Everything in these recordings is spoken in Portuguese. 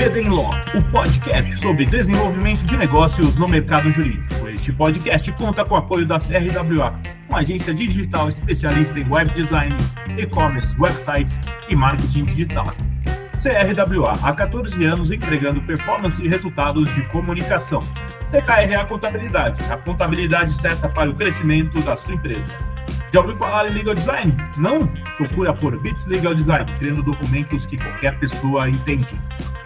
BD Law, o podcast sobre desenvolvimento de negócios no mercado jurídico. Este podcast conta com o apoio da CRWA, uma agência digital especialista em web design, e-commerce, websites e marketing digital. CRWA, há 14 anos entregando performance e resultados de comunicação. TKRA Contabilidade, a contabilidade certa para o crescimento da sua empresa. Já ouviu falar em Legal Design? Não? Procura por Bits Legal Design, criando documentos que qualquer pessoa entende.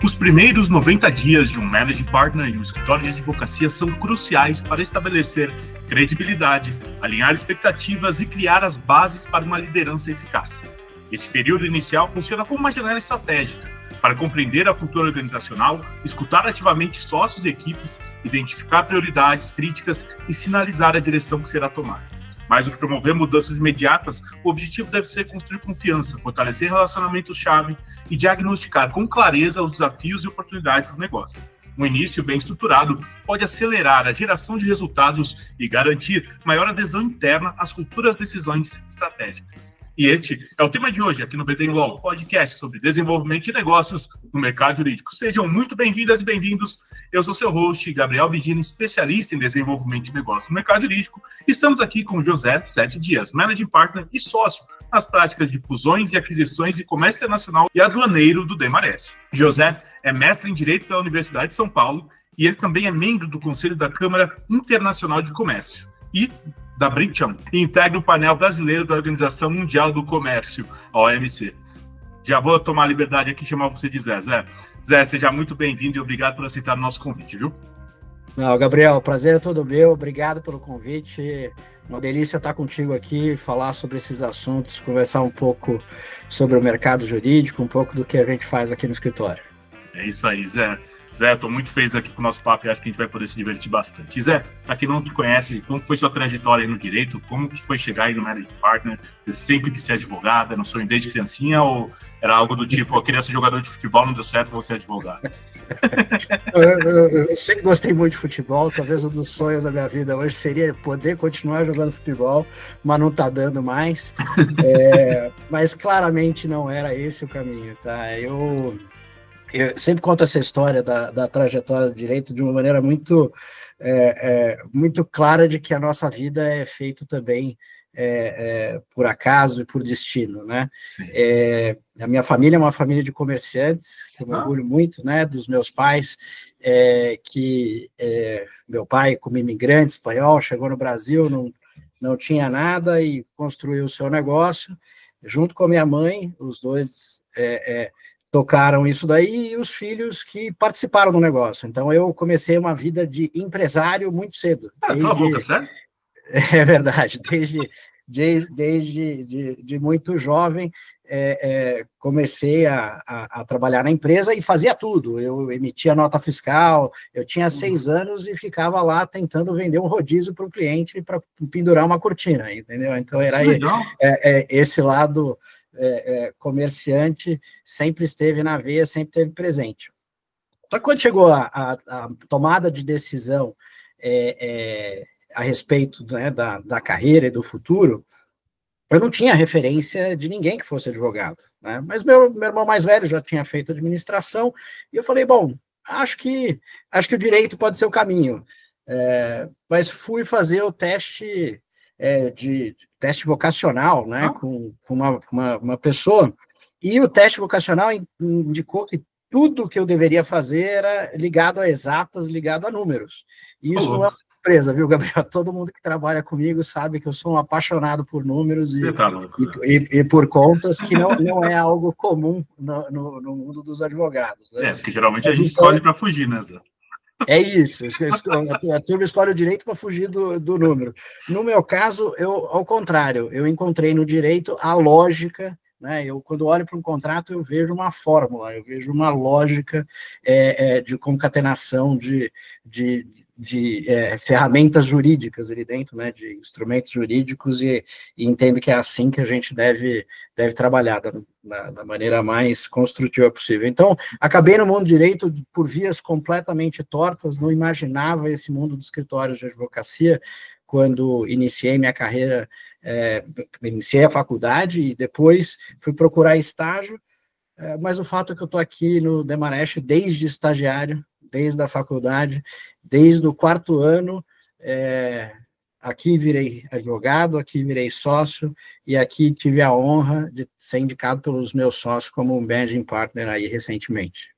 Os primeiros 90 dias de um Managing Partner e um escritório de advocacia são cruciais para estabelecer credibilidade, alinhar expectativas e criar as bases para uma liderança eficaz. Este período inicial funciona como uma janela estratégica para compreender a cultura organizacional, escutar ativamente sócios e equipes, identificar prioridades, críticas e sinalizar a direção que será tomada. Mais do que promover mudanças imediatas, o objetivo deve ser construir confiança, fortalecer relacionamentos-chave e diagnosticar com clareza os desafios e oportunidades do negócio. Um início bem estruturado pode acelerar a geração de resultados e garantir maior adesão interna às futuras decisões estratégicas. E este é o tema de hoje aqui no BD Law, podcast sobre desenvolvimento de negócios no mercado jurídico. Sejam muito bem-vindas e bem-vindos. Eu sou seu host, Gabriel Vigini, especialista em desenvolvimento de negócios no mercado jurídico. Estamos aqui com o José 7 Dias, Managing Partner e sócio nas práticas de fusões e aquisições de comércio internacional e aduaneiro do Demarest. José é mestre em Direito da Universidade de São Paulo e ele também é membro do Conselho da Câmara Internacional de Comércio e da Brincham, e integra o painel brasileiro da Organização Mundial do Comércio, a OMC. Já vou tomar a liberdade aqui de chamar você de Zé. Zé, seja muito bem-vindo e obrigado por aceitar o nosso convite, viu? Não, Gabriel, o prazer é todo meu, obrigado pelo convite, uma delícia estar contigo aqui, falar sobre esses assuntos, conversar um pouco sobre o mercado jurídico, um pouco do que a gente faz aqui no escritório. É isso aí, Zé. Zé, estou muito feliz aqui com o nosso papo e acho que a gente vai poder se divertir bastante. E Zé, para quem não te conhece, como foi sua trajetória aí no direito? Como que foi chegar aí no Managing Partner? Você sempre quis ser advogada, não sonho desde criancinha ou era algo do tipo, eu queria ser jogador de futebol, não deu certo, vou ser advogado? Eu sempre gostei muito de futebol, talvez um dos sonhos da minha vida hoje seria poder continuar jogando futebol, mas não está dando mais. Mas claramente não era esse o caminho, tá? Eu sempre conto essa história da trajetória do direito de uma maneira muito clara de que a nossa vida é feita também por acaso e por destino, né? A minha família é uma família de comerciantes, que eu me orgulho muito, né, dos meus pais, meu pai, como imigrante espanhol, chegou no Brasil, não tinha nada e construiu o seu negócio, junto com a minha mãe, os dois tocaram isso daí, e os filhos que participaram do negócio. Então, eu comecei uma vida de empresário muito cedo. Cala a boca, sério? É verdade. Desde muito jovem, comecei a trabalhar na empresa e fazia tudo. Eu emitia nota fiscal, eu tinha 6 anos e ficava lá tentando vender um rodízio para o cliente para pendurar uma cortina, entendeu? Então, era esse lado... comerciante sempre esteve na veia, sempre esteve presente. Só que quando chegou a tomada de decisão a respeito, né, da carreira e do futuro, eu não tinha referência de ninguém que fosse advogado, né? Mas meu irmão mais velho já tinha feito administração, e eu falei, bom, acho que o direito pode ser o caminho. Mas fui fazer o teste de teste vocacional, né, com uma pessoa, e o teste vocacional indicou que tudo que eu deveria fazer era ligado a exatas, ligado a números. E isso não é uma surpresa, viu, Gabriel? Todo mundo que trabalha comigo sabe que eu sou um apaixonado por números e por contas, que não é algo comum no mundo dos advogados, né? Porque geralmente a gente escolhe para fugir, né, Zé? É isso, a turma escolhe o direito para fugir do número. No meu caso, ao contrário, eu encontrei no direito a lógica, né? Quando olho para um contrato, eu vejo uma fórmula, eu vejo uma lógica de concatenação de ferramentas jurídicas ali dentro, né? De instrumentos jurídicos, e entendo que é assim que a gente deve trabalhar, da maneira mais construtiva possível. Então, acabei no mundo do direito por vias completamente tortas, não imaginava esse mundo dos escritórios de advocacia quando iniciei minha carreira, iniciei a faculdade e depois fui procurar estágio, mas o fato é que eu estou aqui no Demarest desde estagiário, desde a faculdade, desde o 4º ano, aqui virei advogado, aqui virei sócio, e aqui tive a honra de ser indicado pelos meus sócios como managing partner aí recentemente.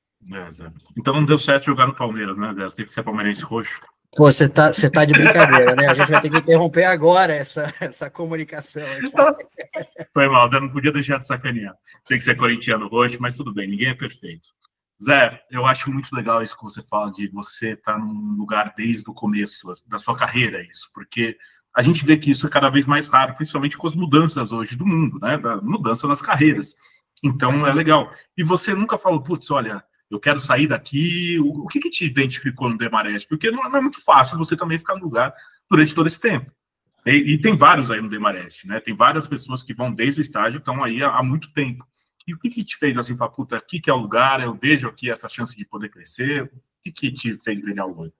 Então não deu certo jogar no Palmeiras, né? Tem que ser palmeirense roxo. Pô, você tá de brincadeira, né? A gente vai ter que interromper agora essa comunicação. Foi mal, eu não podia deixar de sacanear. Sei que você é corintiano roxo, mas tudo bem, ninguém é perfeito. Zé, eu acho muito legal isso que você fala de você estar num lugar desde o começo da sua carreira, isso, porque a gente vê que isso é cada vez mais raro, principalmente com as mudanças hoje do mundo, né? Da mudança nas carreiras. Então, é legal. E você nunca falou, putz, olha, eu quero sair daqui. O que te identificou no Demarest? Porque não é muito fácil você também ficar no lugar durante todo esse tempo. E tem vários aí no Demarest, né? Tem várias pessoas que vão desde o estágio, estão aí há muito tempo. E o que te fez assim, falar, puta, aqui que é o lugar, eu vejo aqui essa chance de poder crescer? O que te fez brilhar o olho?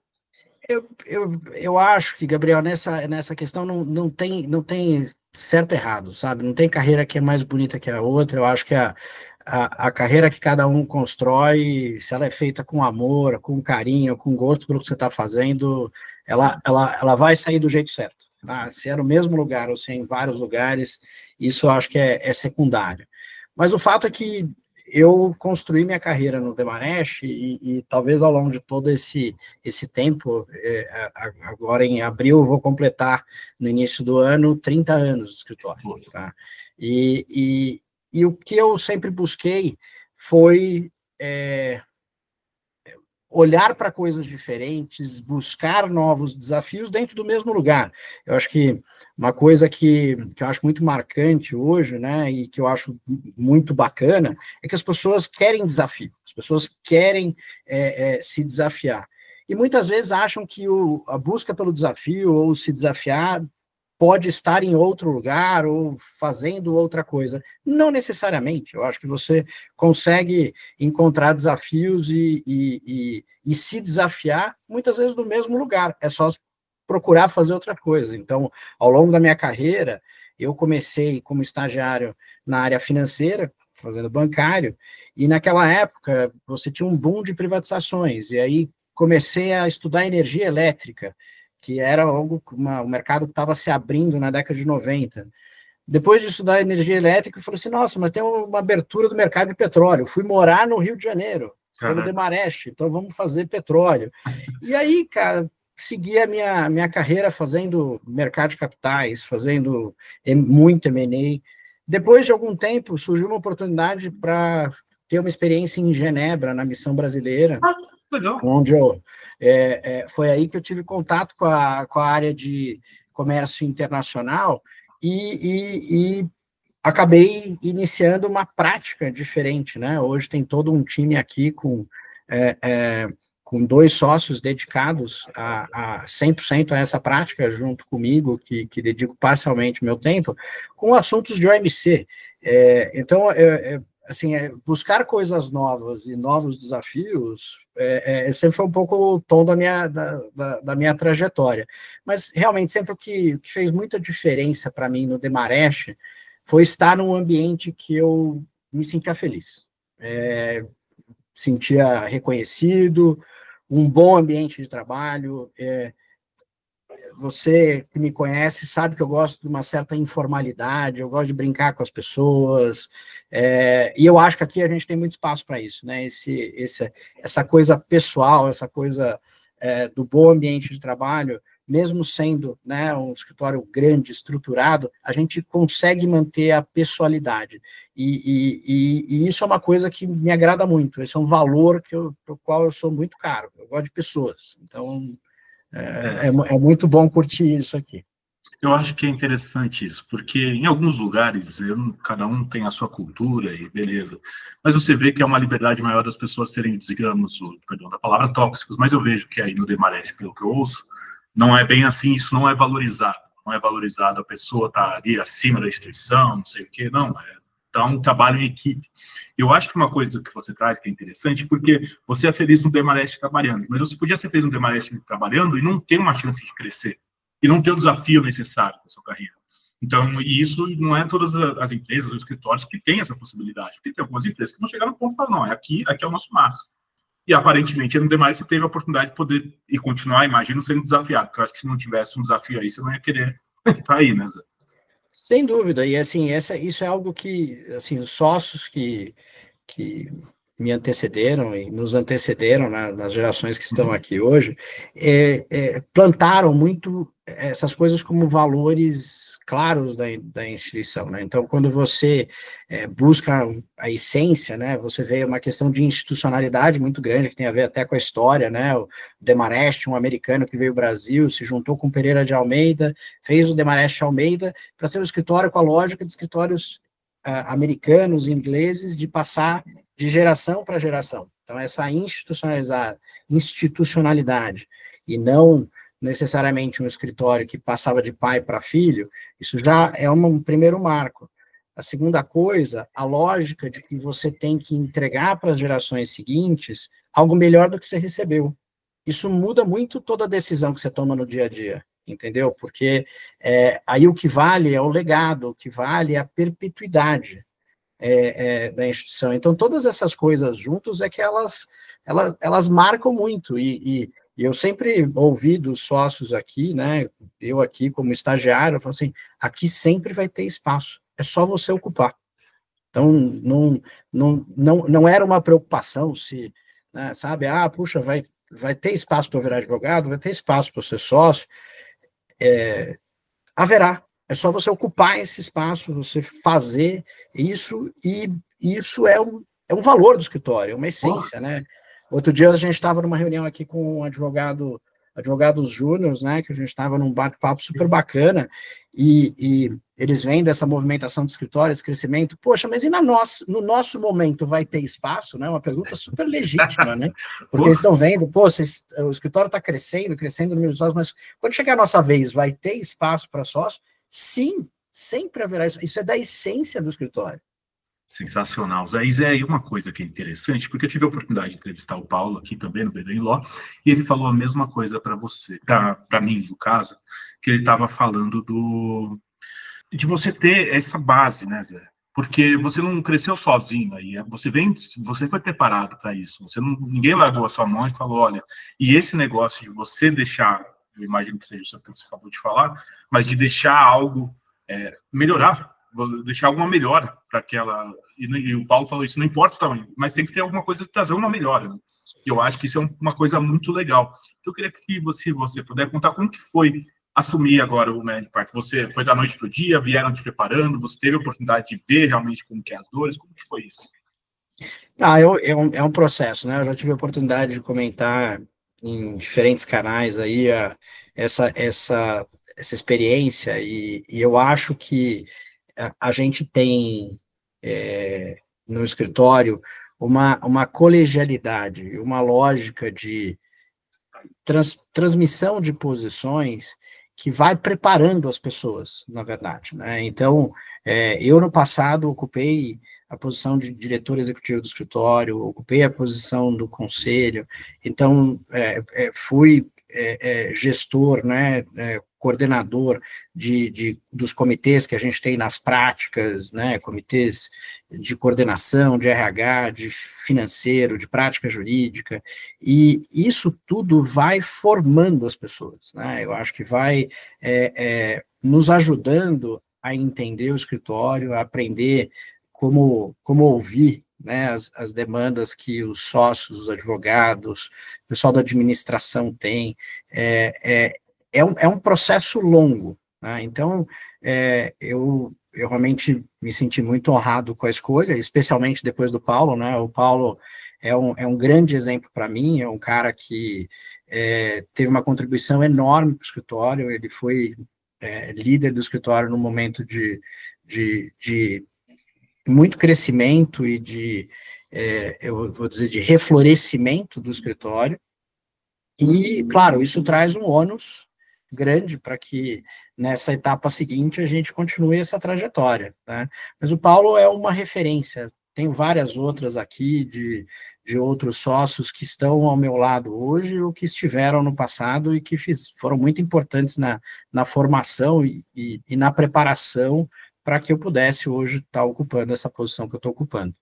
Eu acho que, Gabriel, nessa questão não tem certo e errado, sabe? Não tem carreira que é mais bonita que a outra. Eu acho que a carreira que cada um constrói, se ela é feita com amor, com carinho, com gosto pelo que você está fazendo, ela vai sair do jeito certo. Tá? Se é no mesmo lugar ou se é em vários lugares, isso eu acho que é secundário. Mas o fato é que eu construí minha carreira no Demarest e talvez ao longo de todo esse tempo, agora em abril eu vou completar, no início do ano, 30 anos de escritório. Tá? E o que eu sempre busquei foi olhar para coisas diferentes, buscar novos desafios dentro do mesmo lugar. Eu acho que uma coisa que eu acho muito marcante hoje, né, e que eu acho muito bacana, é que as pessoas querem desafio, as pessoas querem se desafiar. E muitas vezes acham que a busca pelo desafio ou se desafiar pode estar em outro lugar ou fazendo outra coisa. Não necessariamente. Eu acho que você consegue encontrar desafios e se desafiar, muitas vezes, no mesmo lugar. É só procurar fazer outra coisa. Então, ao longo da minha carreira, eu comecei como estagiário na área financeira, fazendo bancário, e naquela época você tinha um boom de privatizações, e aí comecei a estudar energia elétrica, que era algo, um mercado que estava se abrindo na década de 90. Depois de estudar energia elétrica, eu falei assim, nossa, mas tem uma abertura do mercado de petróleo. Eu fui morar no Rio de Janeiro, pelo Demarest, então vamos fazer petróleo. E aí, cara, segui a minha carreira fazendo mercado de capitais, fazendo muito M&A. Depois de algum tempo, surgiu uma oportunidade para ter uma experiência em Genebra, na missão brasileira, legal. Onde foi aí que eu tive contato com a área de comércio internacional e acabei iniciando uma prática diferente, né? Hoje tem todo um time aqui com 2 sócios dedicados a 100% a essa prática, junto comigo, que dedico parcialmente meu tempo, com assuntos de OMC. Então, assim, buscar coisas novas e novos desafios sempre foi um pouco o tom da minha trajetória. Mas, realmente, sempre o que fez muita diferença para mim no Demarest foi estar num ambiente que eu me sentia feliz. Sentia reconhecido, um bom ambiente de trabalho. Você que me conhece sabe que eu gosto de uma certa informalidade, eu gosto de brincar com as pessoas, e eu acho que aqui a gente tem muito espaço para isso, né? Essa coisa pessoal, essa coisa do bom ambiente de trabalho, mesmo sendo, né, um escritório grande, estruturado, a gente consegue manter a pessoalidade, e isso é uma coisa que me agrada muito, esse é um valor pro qual eu sou muito caro, eu gosto de pessoas, então é muito bom curtir isso aqui. Eu acho que é interessante isso, porque em alguns lugares, cada um tem a sua cultura e beleza, mas você vê que é uma liberdade maior das pessoas serem, digamos, perdão da palavra, tóxicos, mas eu vejo que aí no Demarest, pelo que eu ouço, não é bem assim, isso não é valorizado, a pessoa tá ali acima da instituição, não sei o quê, não, tá um trabalho em equipe. Eu acho que uma coisa que você traz que é interessante, porque você é feliz no Demarest trabalhando, mas você podia ser feliz no Demarest trabalhando e não ter uma chance de crescer, e não ter o desafio necessário da sua carreira. Então, e isso não é todas as empresas, os escritórios que têm essa possibilidade. Porque tem algumas empresas que vão chegar no ponto e falar, não, aqui é o nosso máximo. E, aparentemente, no demais você teve a oportunidade de poder e continuar, imagino, sendo desafiado. Porque eu acho que se não tivesse um desafio aí, você não ia querer estar aí, né, Zé? Sem dúvida, e assim, isso é algo que, assim, os sócios que me antecederam e nos antecederam, né, nas gerações que estão aqui hoje, plantaram muito essas coisas como valores claros da instituição, né? Então, quando você busca a essência, né, você vê uma questão de institucionalidade muito grande, que tem a ver até com a história, né? O Demarest, um americano que veio ao Brasil, se juntou com Pereira de Almeida, fez o Demarest Almeida para ser um escritório com a lógica de escritórios americanos e ingleses, de passar de geração para geração. Então, essa institucionalidade, e não necessariamente um escritório que passava de pai para filho, isso já é um primeiro marco. A segunda coisa, a lógica de que você tem que entregar para as gerações seguintes algo melhor do que você recebeu. Isso muda muito toda a decisão que você toma no dia a dia, entendeu? Porque aí o que vale é o legado, o que vale é a perpetuidade da instituição. Então, todas essas coisas juntos é que elas marcam muito, e eu sempre ouvi dos sócios aqui, né, eu aqui como estagiário, eu falo assim, aqui sempre vai ter espaço, é só você ocupar. Então, não era uma preocupação se, né, sabe, puxa, vai ter espaço para virar advogado, vai ter espaço para ser sócio, haverá. É só você ocupar esse espaço, você fazer isso, e isso é um valor do escritório, é uma essência, né? Outro dia a gente estava numa reunião aqui com um advogados júniores, né, que a gente estava num bate-papo super bacana, e eles vêm dessa movimentação de escritório, esse crescimento, poxa, mas e no nosso momento vai ter espaço, né? Uma pergunta super legítima, né? Porque eles estão vendo, o escritório está crescendo no número de sócios, mas quando chegar a nossa vez, vai ter espaço para sócio? Sim, sempre haverá isso. Isso é da essência do escritório. Sensacional, Zé. E Zé, e uma coisa que é interessante, porque eu tive a oportunidade de entrevistar o Paulo aqui também no BD Law, e ele falou a mesma coisa para você, para mim, no caso, que ele estava falando de você ter essa base, né, Zé? Porque você não cresceu sozinho aí, você foi preparado para isso. Ninguém largou a sua mão e falou, olha, e esse negócio de você deixar, eu imagino que seja isso que você acabou de falar, mas de deixar algo melhorar, deixar alguma melhora para aquela. E o Paulo falou isso, não importa o tamanho, mas tem que ter alguma coisa de trazer uma melhora. Né? E eu acho que isso é uma coisa muito legal. Eu queria que você puder contar como que foi assumir agora o Managing Partner. Você foi da noite para o dia, vieram te preparando, você teve a oportunidade de ver realmente como que é as dores, como que foi isso? É um processo, né? Eu já tive a oportunidade de comentar em diferentes canais aí essa experiência, e eu acho que a gente tem no escritório uma colegialidade, uma lógica de transmissão de posições que vai preparando as pessoas, na verdade, né? Então, eu no passado ocupei a posição de diretor executivo do escritório, ocupei a posição do conselho, então fui gestor, né, coordenador dos comitês que a gente tem nas práticas, né, comitês de coordenação, de RH, de financeiro, de prática jurídica, e isso tudo vai formando as pessoas, né? Eu acho que vai nos ajudando a entender o escritório, a aprender como ouvir, né, as demandas que os sócios, os advogados, o pessoal da administração tem. É um processo longo, né? Então, eu realmente me senti muito honrado com a escolha, especialmente depois do Paulo, né? O Paulo é um grande exemplo para mim, é um cara que teve uma contribuição enorme para o escritório, ele foi líder do escritório no momento de muito crescimento e eu vou dizer, de reflorescimento do escritório, e, claro, isso traz um ônus grande para que nessa etapa seguinte a gente continue essa trajetória, né? Mas o Paulo é uma referência tenho várias outras aqui de outros sócios que estão ao meu lado hoje ou que estiveram no passado e que foram muito importantes na formação e na preparação para que eu pudesse hoje estar ocupando essa posição que eu estou ocupando.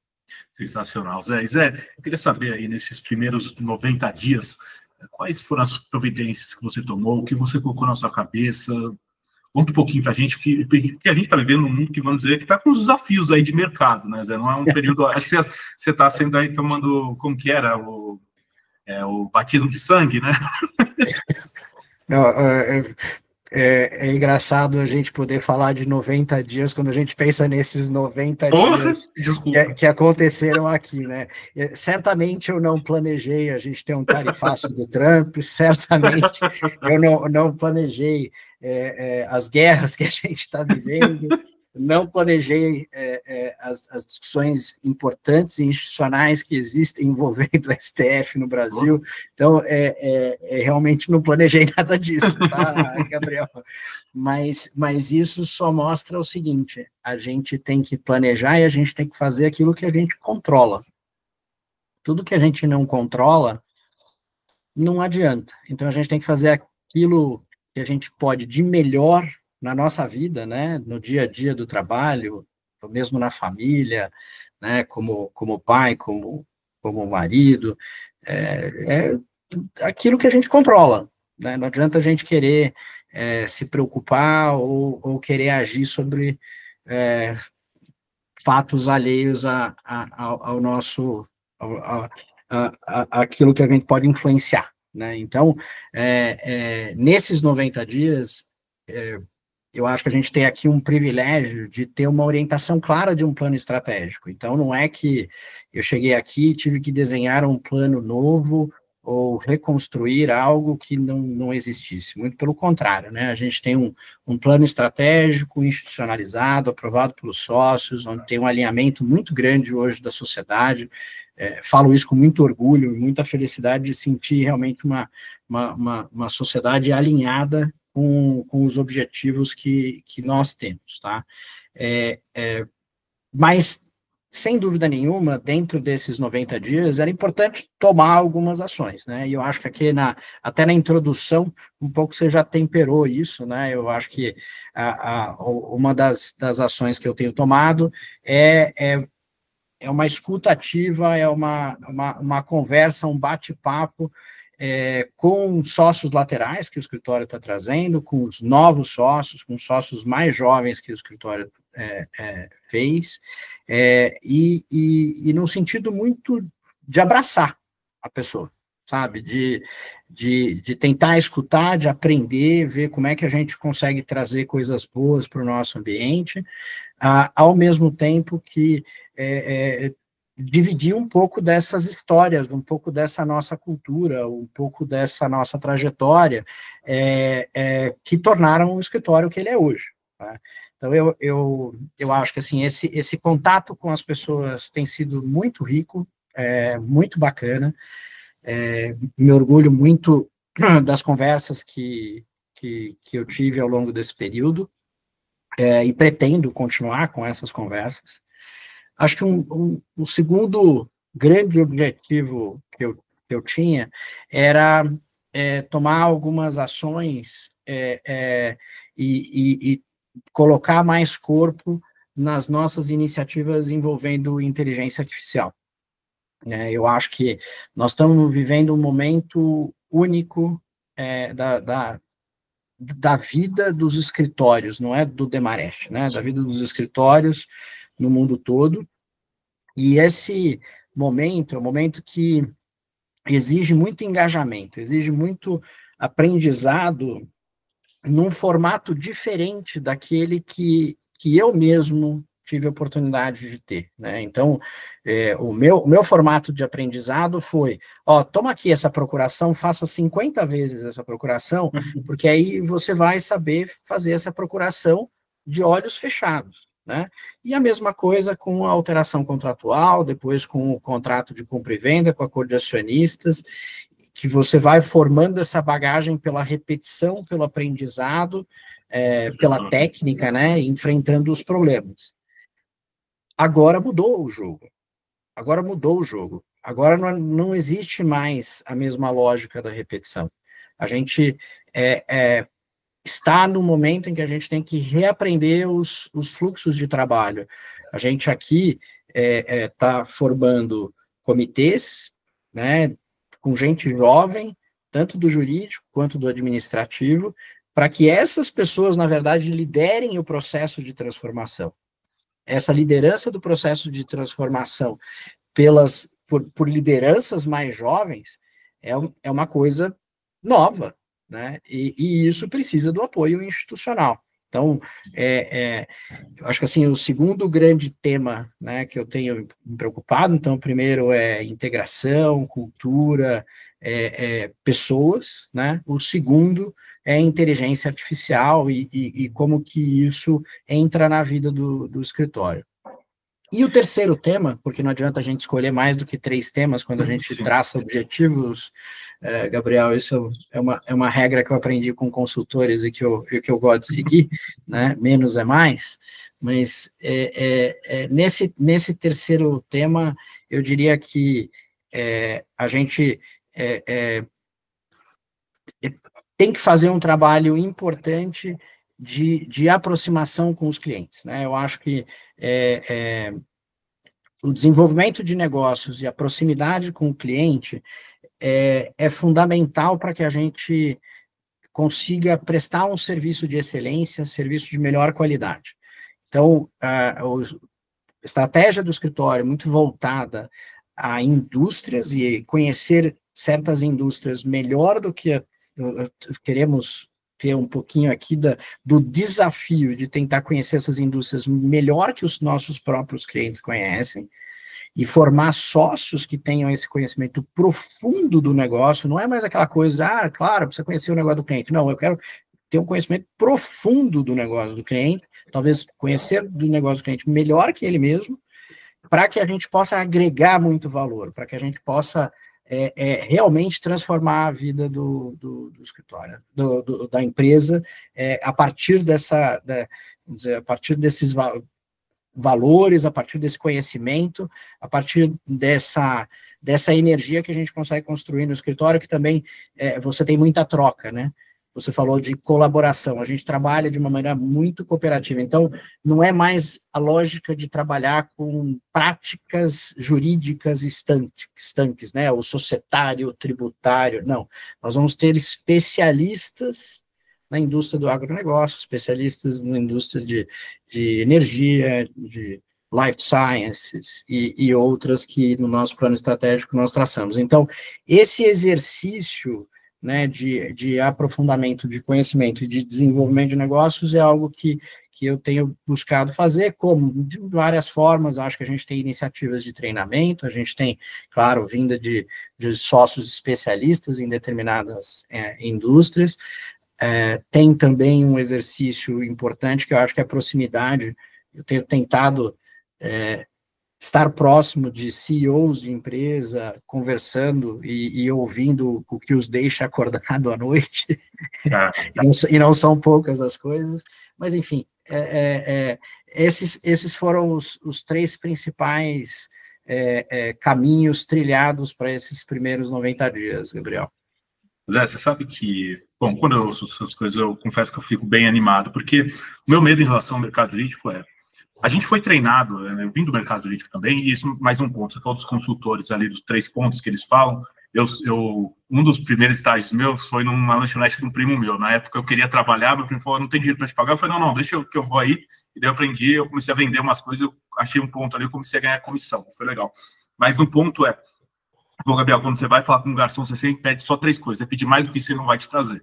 Sensacional, Zé. Zé, eu queria saber aí, nesses primeiros 90 dias, quais foram as providências que você tomou, o que você colocou na sua cabeça? Conta um pouquinho para a gente, porque a gente está vivendo um mundo que, vamos dizer, que está com os desafios aí de mercado, né, Zé? Não é um período... Acho que você está sendo aí tomando, como que era, o batismo de sangue, né? Não, é engraçado a gente poder falar de 90 dias quando a gente pensa nesses 90 dias que aconteceram aqui, né? Certamente eu não planejei a gente ter um tarifaço do Trump, certamente eu não planejei as guerras que a gente está vivendo, não planejei as discussões importantes e institucionais que existem envolvendo o STF no Brasil, então realmente não planejei nada disso, tá, Gabriel? Mas isso só mostra o seguinte, a gente tem que planejar e a gente tem que fazer aquilo que a gente controla. Tudo que a gente não controla, não adianta. Então a gente tem que fazer aquilo que a gente pode de melhor na nossa vida, né, no dia a dia do trabalho, ou mesmo na família, né, como pai, como marido, aquilo que a gente controla, né, não adianta a gente querer se preocupar ou querer agir sobre fatos alheios ao nosso, aquilo que a gente pode influenciar, né, então, nesses 90 dias, eu acho que a gente tem aqui um privilégio de ter uma orientação clara de um plano estratégico. Então, não é que eu cheguei aqui e tive que desenhar um plano novo ou reconstruir algo que não existisse. Muito pelo contrário, né? A gente tem um plano estratégico institucionalizado, aprovado pelos sócios, onde tem um alinhamento muito grande hoje da sociedade. Falo isso com muito orgulho e muita felicidade de sentir realmente uma sociedade alinhada com os objetivos que nós temos, tá? Mas, sem dúvida nenhuma, dentro desses 90 dias, era importante tomar algumas ações, né? E eu acho que aqui, até na introdução, um pouco você já temperou isso, né? Eu acho que uma das ações que eu tenho tomado é uma escuta ativa, é uma conversa, um bate-papo com sócios laterais que o escritório está trazendo, com os novos sócios, com sócios mais jovens que o escritório fez, e num sentido muito de abraçar a pessoa, sabe, de tentar escutar, de aprender, ver como é que a gente consegue trazer coisas boas para o nosso ambiente, ao mesmo tempo que dividir um pouco dessas histórias, um pouco dessa nossa cultura, um pouco dessa nossa trajetória, que tornaram o escritório o que ele é hoje. Tá? Então, eu acho que assim, esse contato com as pessoas tem sido muito rico, muito bacana, me orgulho muito das conversas que eu tive ao longo desse período, e pretendo continuar com essas conversas. Acho que um segundo grande objetivo que eu tinha era tomar algumas ações e colocar mais corpo nas nossas iniciativas envolvendo inteligência artificial. Eu acho que nós estamos vivendo um momento único da vida dos escritórios, não é do Demarest, né? Da vida dos escritórios no mundo todo, e esse momento é um momento que exige muito engajamento, exige muito aprendizado num formato diferente daquele que eu mesmo tive a oportunidade de ter, né? Então, o meu formato de aprendizado foi, toma aqui essa procuração, faça 50 vezes essa procuração, porque aí você vai saber fazer essa procuração de olhos fechados, né? E a mesma coisa com a alteração contratual, depois com o contrato de compra e venda, com acordo de acionistas, que você vai formando essa bagagem pela repetição, pelo aprendizado, pela técnica, né, enfrentando os problemas. Agora mudou o jogo. Agora mudou o jogo. Agora não existe mais a mesma lógica da repetição. A gente está no momento em que a gente tem que reaprender os fluxos de trabalho. A gente aqui está formando comitês, né, com gente jovem, tanto do jurídico quanto do administrativo, para que essas pessoas, na verdade, liderem o processo de transformação. Essa liderança do processo de transformação por lideranças mais jovens é uma coisa nova, né? E isso precisa do apoio institucional. Então, eu acho que assim, o segundo grande tema, né, que eu tenho me preocupado, então, o primeiro é integração, cultura, pessoas, né? O segundo é inteligência artificial e como que isso entra na vida do escritório. E o terceiro tema, porque não adianta a gente escolher mais do que 3 temas quando a gente traça objetivos, Gabriel, isso é uma regra que eu aprendi com consultores e que eu gosto de seguir, né? Menos é mais, mas nesse terceiro tema, eu diria que a gente tem que fazer um trabalho importante de aproximação com os clientes, né? Eu acho que o desenvolvimento de negócios e a proximidade com o cliente é fundamental para que a gente consiga prestar um serviço de excelência, serviço de melhor qualidade. Então, a estratégia do escritório é muito voltada a indústrias e conhecer certas indústrias melhor do que queremos ter um pouquinho aqui do desafio de tentar conhecer essas indústrias melhor que os nossos próprios clientes conhecem e formar sócios que tenham esse conhecimento profundo do negócio. Não é mais aquela coisa, claro, precisa conhecer o negócio do cliente. Não, eu quero ter um conhecimento profundo do negócio do cliente, talvez conhecer do negócio do cliente melhor que ele mesmo, para que a gente possa agregar muito valor, para que a gente possa realmente transformar a vida do escritório, da empresa, a partir a partir desses valores, a partir desse conhecimento, a partir dessa energia que a gente consegue construir no escritório, que também você tem muita troca, né? Você falou de colaboração, a gente trabalha de uma maneira muito cooperativa, então não é mais a lógica de trabalhar com práticas jurídicas estanques, né, o societário, o tributário, não, nós vamos ter especialistas na indústria do agronegócio, especialistas na indústria de energia, de life sciences e outras que no nosso plano estratégico nós traçamos. Então, esse exercício, né, de aprofundamento de conhecimento e de desenvolvimento de negócios é algo que eu tenho buscado fazer, como de várias formas. Acho que a gente tem iniciativas de treinamento, a gente tem, claro, vinda de sócios especialistas em determinadas indústrias, tem também um exercício importante que eu acho que é a proximidade. Eu tenho tentado estar próximo de CEOs de empresa, conversando e ouvindo o que os deixa acordado à noite, e não são poucas as coisas, mas enfim, esses foram os 3 principais caminhos trilhados para esses primeiros 90 dias, Gabriel. Zé, você sabe que, bom, quando eu ouço essas coisas, eu confesso que eu fico bem animado, porque o meu medo em relação ao mercado jurídico a gente foi treinado, né, eu vim do mercado jurídico também, e isso mais um ponto, você falou dos consultores ali, dos 3 pontos que eles falam. Um dos primeiros estágios meus foi numa lanchonete de um primo meu. Na época eu queria trabalhar, meu primo falou, não tem dinheiro para te pagar. Eu falei, não, deixa que eu vou aí. E daí eu aprendi, eu comecei a vender umas coisas, eu achei um ponto ali, eu comecei a ganhar comissão, foi legal. Mas no ponto bom, Gabriel, quando você vai falar com um garçom, você sempre pede só 3 coisas. Pedir mais do que isso, ele não vai te trazer.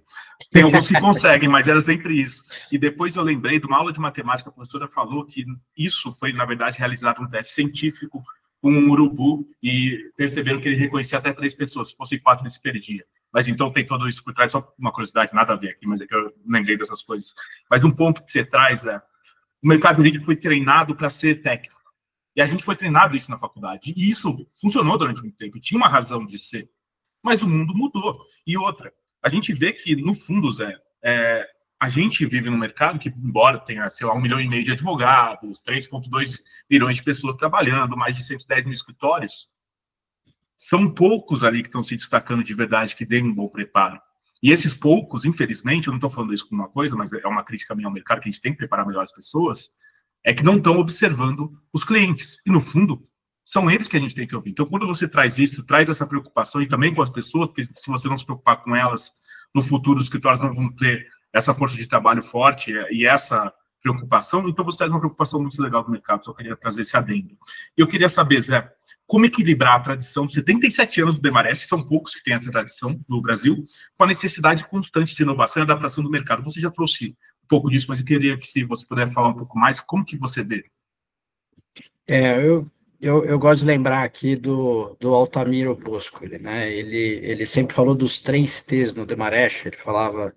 Tem alguns que conseguem, mas era sempre isso. E depois eu lembrei de uma aula de matemática, a professora falou que isso foi, na verdade, realizado um teste científico com um urubu e perceberam que ele reconhecia até 3 pessoas. Se fossem 4, ele se perdia. Mas então tem tudo isso por trás. Só uma curiosidade, nada a ver aqui, mas é que eu lembrei dessas coisas. Mas um ponto que você traz o mercado jurídico foi treinado para ser técnico. E a gente foi treinado isso na faculdade. E isso funcionou durante muito tempo. Tinha uma razão de ser. Mas o mundo mudou. E outra, a gente vê que, no fundo, Zé, a gente vive num mercado que, embora tenha, sei lá, 1,5 milhão de advogados, 3,2 milhões de pessoas trabalhando, mais de 110 mil escritórios, são poucos ali que estão se destacando de verdade, que deem um bom preparo. E esses poucos, infelizmente, eu não estou falando isso como uma coisa, mas é uma crítica minha ao mercado, que a gente tem que preparar melhor as pessoas, é que não estão observando os clientes. E, no fundo, são eles que a gente tem que ouvir. Então, quando você traz isso, traz essa preocupação, e também com as pessoas, porque se você não se preocupar com elas, no futuro os escritórios não vão ter essa força de trabalho forte e essa preocupação, então você traz uma preocupação muito legal do mercado, só queria trazer esse adendo. Eu queria saber, Zé, como equilibrar a tradição de 77 anos do Demarest, são poucos que têm essa tradição no Brasil, com a necessidade constante de inovação e adaptação do mercado. Você já trouxe um pouco disso, mas eu queria que, se você puder falar um pouco mais, como que você vê? Eu gosto de lembrar aqui do Altamiro Bosco, né? Ele sempre falou dos 3 T's no Demarest, ele falava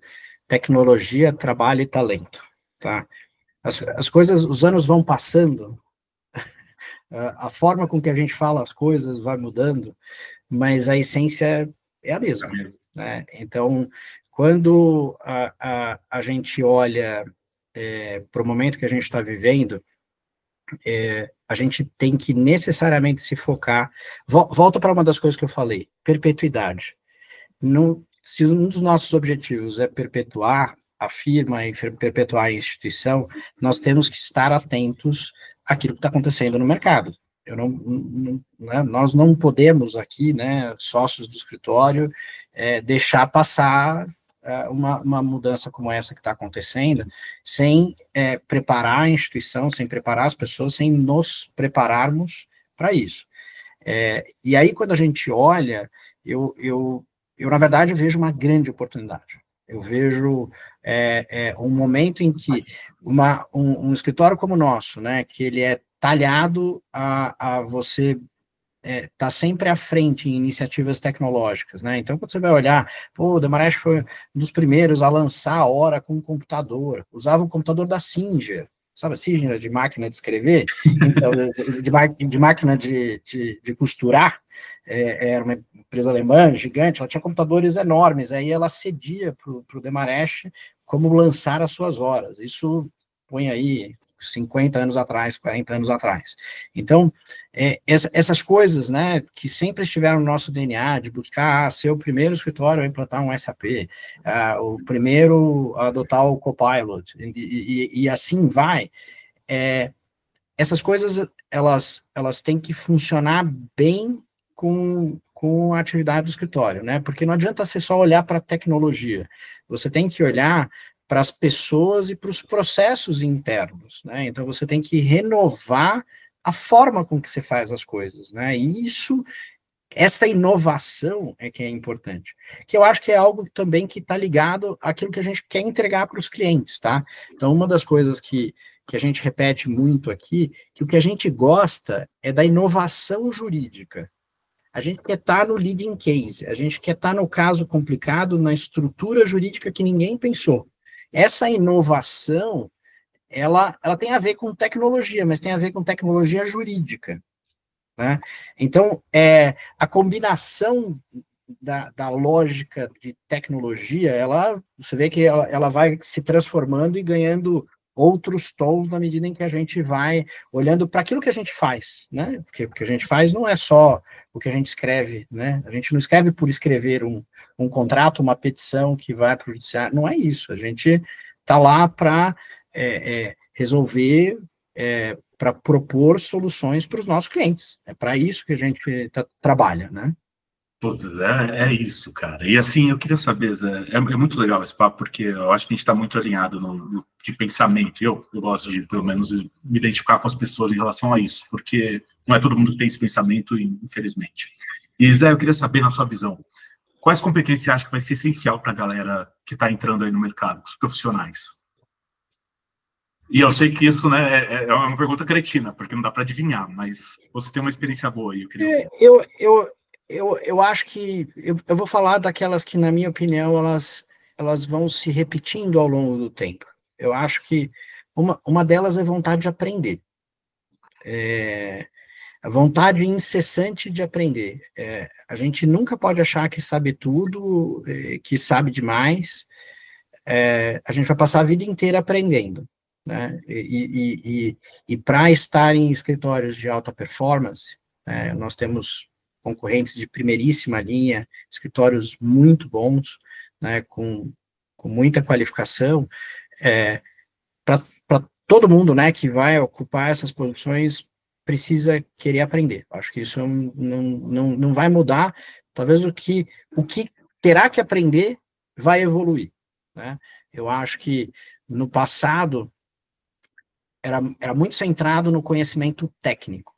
tecnologia, trabalho e talento, tá? As coisas, os anos vão passando, a forma com que a gente fala as coisas vai mudando, mas a essência é a mesma, né? Então, quando a gente olha para o momento que a gente está vivendo, a gente tem que necessariamente se focar. Volta para uma das coisas que eu falei, perpetuidade. Se um dos nossos objetivos é perpetuar a firma e perpetuar a instituição, nós temos que estar atentos àquilo que está acontecendo no mercado. Nós não podemos aqui, né, sócios do escritório, deixar passar uma mudança como essa que está acontecendo, sem preparar a instituição, sem preparar as pessoas, sem nos prepararmos para isso. E aí, quando a gente olha, eu na verdade, vejo uma grande oportunidade. Eu vejo um momento em que um escritório como o nosso, né, que ele é talhado a você está sempre à frente em iniciativas tecnológicas, né? Então, quando você vai olhar, o Demarest foi um dos primeiros a lançar a hora com um computador, usava o computador da Singer, sabe a Singer, de máquina de escrever? Então, de máquina de costurar, era uma empresa alemã, gigante, ela tinha computadores enormes, aí ela cedia para o Demarest como lançar as suas horas. Isso põe aí 50 anos atrás, 40 anos atrás. Então, essas coisas, né, que sempre estiveram no nosso DNA, de buscar ser o primeiro escritório a implantar um SAP, o primeiro a adotar o Copilot, e assim vai, essas coisas, elas têm que funcionar bem com a atividade do escritório, né, porque não adianta você só olhar para a tecnologia, você tem que olhar para as pessoas e para os processos internos, né? Então você tem que renovar a forma com que você faz as coisas, né? E essa inovação é que é importante, que eu acho que é algo também que está ligado àquilo que a gente quer entregar para os clientes, tá? Então uma das coisas que a gente repete muito aqui, que o que a gente gosta é da inovação jurídica. A gente quer estar no leading case, a gente quer estar no caso complicado, na estrutura jurídica que ninguém pensou. Essa inovação, ela tem a ver com tecnologia, mas tem a ver com tecnologia jurídica, né? Então, a combinação da lógica de tecnologia, você vê que ela vai se transformando e ganhando outros tons na medida em que a gente vai olhando para aquilo que a gente faz, né? Porque o que a gente faz não é só o que a gente escreve, né? A gente não escreve por escrever um contrato, uma petição que vai para o judiciário, não é isso. A gente está lá para resolver, para propor soluções para os nossos clientes. É para isso que a gente trabalha, né? É isso, cara. E assim, eu queria saber, Zé, é muito legal esse papo, porque eu acho que a gente está muito alinhado de pensamento. Eu gosto de, pelo menos, me identificar com as pessoas em relação a isso, porque não é todo mundo que tem esse pensamento, infelizmente. E, Zé, eu queria saber, na sua visão, quais competências você acha que vai ser essencial para a galera que está entrando aí no mercado, os profissionais? E eu sei que isso, né, é uma pergunta cretina, porque não dá para adivinhar, mas você tem uma experiência boa aí. Eu acho que eu vou falar daquelas que, na minha opinião, elas vão se repetindo ao longo do tempo. Eu acho que uma delas é vontade de aprender. A vontade incessante de aprender. A gente nunca pode achar que sabe tudo, que sabe demais. a gente vai passar a vida inteira aprendendo, né? E para estar em escritórios de alta performance, nós temos concorrentes de primeiríssima linha, escritórios muito bons, né, com muita qualificação, para todo mundo, né, que vai ocupar essas posições precisa querer aprender. Acho que isso não vai mudar. Talvez o que terá que aprender vai evoluir, né? Eu acho que no passado era muito centrado no conhecimento técnico,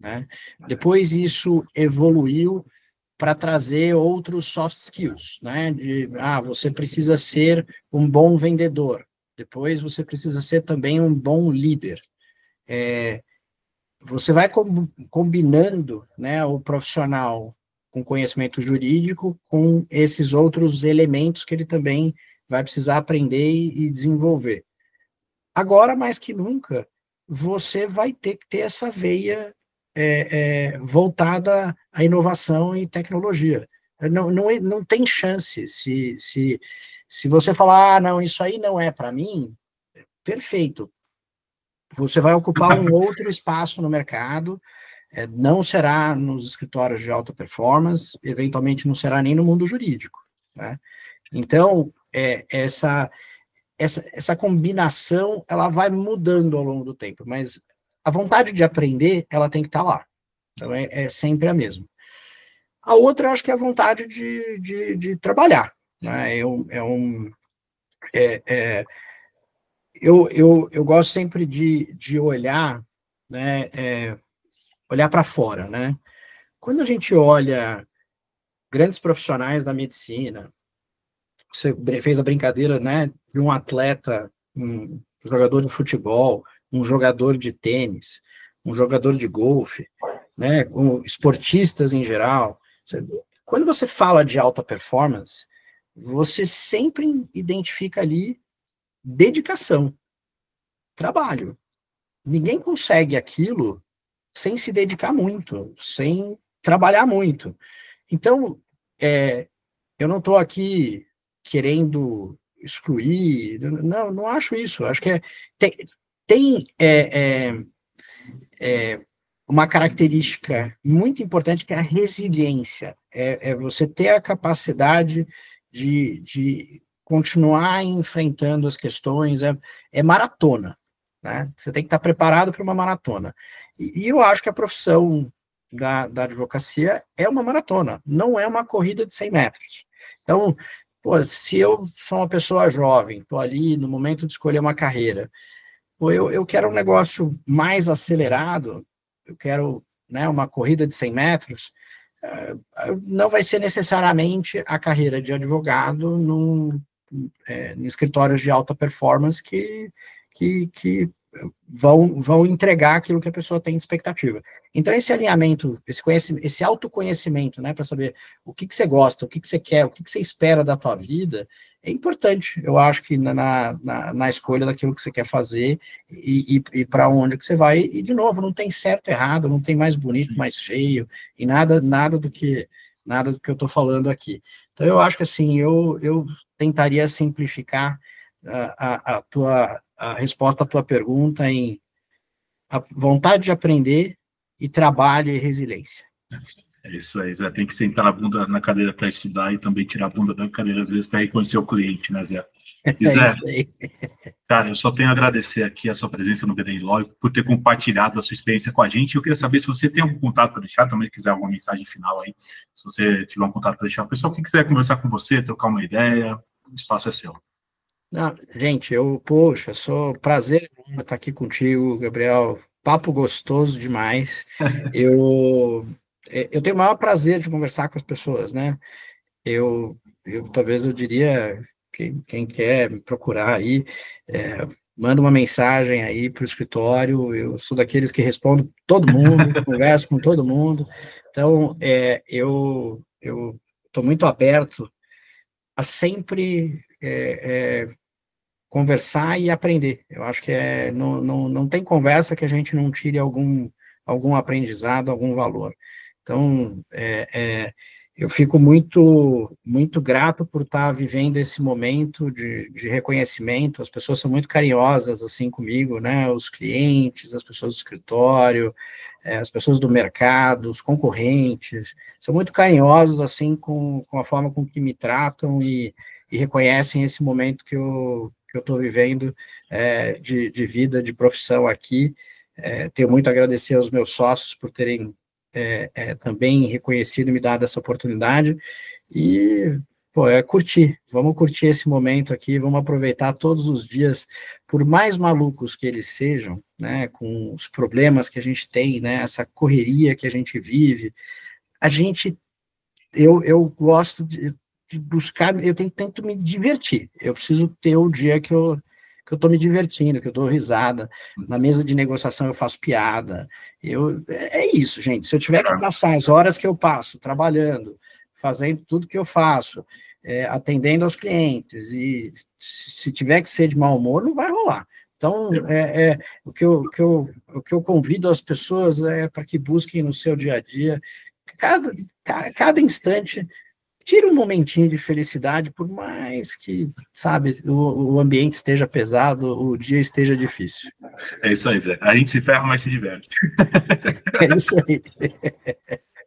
né? Depois isso evoluiu para trazer outros soft skills, né? Você precisa ser um bom vendedor. Depois você precisa ser também um bom líder. Você vai combinando, né, o profissional com conhecimento jurídico com esses outros elementos que ele também vai precisar aprender e desenvolver. Agora, mais que nunca, você vai ter que ter essa veia voltada à inovação e tecnologia. Não tem chance. Se você falar, não, isso aí não é para mim, perfeito. Você vai ocupar um outro espaço no mercado, não será nos escritórios de alta performance, eventualmente não será nem no mundo jurídico, né? Então, essa combinação, ela vai mudando ao longo do tempo, mas a vontade de aprender, ela tem que estar lá. Então, é sempre a mesma. A outra, eu acho que é a vontade de trabalhar, né? Eu gosto sempre de olhar, né, olhar para fora, né? Quando a gente olha grandes profissionais da medicina, você fez a brincadeira, né, de um atleta, um jogador de futebol, um jogador de tênis, um jogador de golfe, né, esportistas em geral. Quando você fala de alta performance, você sempre identifica ali dedicação, trabalho. Ninguém consegue aquilo sem se dedicar muito, sem trabalhar muito. Então, eu não estou aqui querendo excluir, não acho isso. Acho que tem uma característica muito importante que é a resiliência. Você ter a capacidade de continuar enfrentando as questões, maratona, né? Você tem que estar preparado para uma maratona. E eu acho que a profissão da advocacia é uma maratona, não é uma corrida de 100 metros. Então, se eu sou uma pessoa jovem, estou ali no momento de escolher uma carreira, eu quero um negócio mais acelerado, eu quero, né, uma corrida de 100 metros, não vai ser necessariamente a carreira de advogado em escritórios de alta performance que vão entregar aquilo que a pessoa tem de expectativa. Então, esse alinhamento, esse autoconhecimento, né, para saber o que você gosta, o que você quer, o que você espera da tua vida, é importante, eu acho que na escolha daquilo que você quer fazer e para onde que você vai. E, de novo, não tem certo e errado, não tem mais bonito, mais feio, e nada do que eu estou falando aqui. Então, eu acho que, assim, eu tentaria simplificar a resposta à tua pergunta em a vontade de aprender e trabalho e resiliência. É isso aí, Zé. Tem que sentar a bunda na cadeira para estudar e também tirar a bunda da cadeira, às vezes, para ir conhecer o cliente, né, Zé? E, Zé, isso aí. Cara, eu só tenho a agradecer aqui a sua presença no BDI Law, por ter compartilhado a sua experiência com a gente. Eu queria saber se você tem algum contato para deixar, também se quiser alguma mensagem final aí, se você tiver um contato para deixar. O pessoal que quiser conversar com você, trocar uma ideia, o espaço é seu. Não, gente, sou prazer estar aqui contigo, Gabriel. Papo gostoso demais. Eu tenho o maior prazer de conversar com as pessoas, né? Talvez eu diria, quem quer me procurar aí, manda uma mensagem aí para o escritório. Eu sou daqueles que respondo todo mundo, converso com todo mundo. Então, eu estou muito aberto a sempre conversar e aprender. Eu acho que não tem conversa que a gente não tire algum aprendizado, algum valor. Então, Eu fico muito, muito grato por estar vivendo esse momento de reconhecimento. As pessoas são muito carinhosas assim comigo, né? Os clientes, as pessoas do escritório, as pessoas do mercado, os concorrentes, são muito carinhosos assim com a forma com que me tratam e reconhecem esse momento que eu estou vivendo de vida, de profissão aqui. Tenho muito a agradecer aos meus sócios por terem também reconhecido e me dado essa oportunidade, e, vamos curtir esse momento aqui, vamos aproveitar todos os dias, por mais malucos que eles sejam, né, com os problemas que a gente tem, né, essa correria que a gente vive, eu gosto de buscar, eu tento me divertir, eu preciso ter o dia que eu estou me divertindo, que eu dou risada, na mesa de negociação eu faço piada, é isso, gente, se eu tiver que passar as horas que eu passo trabalhando, fazendo tudo que eu faço, atendendo aos clientes, e se tiver que ser de mau humor, não vai rolar. Então, o que eu convido as pessoas para que busquem no seu dia a dia, cada instante, tire um momentinho de felicidade, por mais que, sabe, o ambiente esteja pesado, o dia esteja difícil. É isso aí, Zé. A gente se ferra, mas se diverte. É isso aí.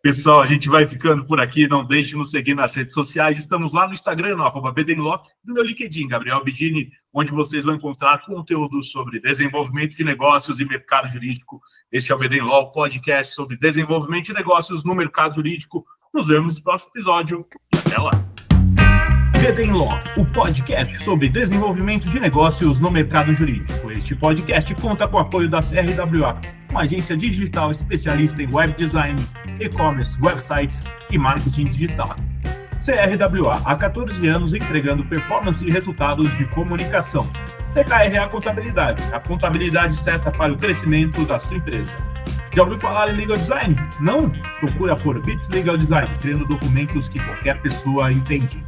Pessoal, a gente vai ficando por aqui. Não deixe de nos seguir nas redes sociais. Estamos lá no Instagram, no @BDNlaw, no meu LinkedIn, Gabriel Bidini, onde vocês vão encontrar conteúdo sobre desenvolvimento de negócios e mercado jurídico. Este é o BDNlaw, podcast sobre desenvolvimento de negócios no mercado jurídico. Nos vemos no próximo episódio. Até lá. BDNlaw, o podcast sobre desenvolvimento de negócios no mercado jurídico. Este podcast conta com o apoio da CRWA, uma agência digital especialista em web design, e-commerce, websites e marketing digital. CRWA, há 14 anos entregando performance e resultados de comunicação. TKRA Contabilidade, a contabilidade certa para o crescimento da sua empresa. Já ouviu falar em Legal Design? Não? Procura por Bits Legal Design, criando documentos que qualquer pessoa entende.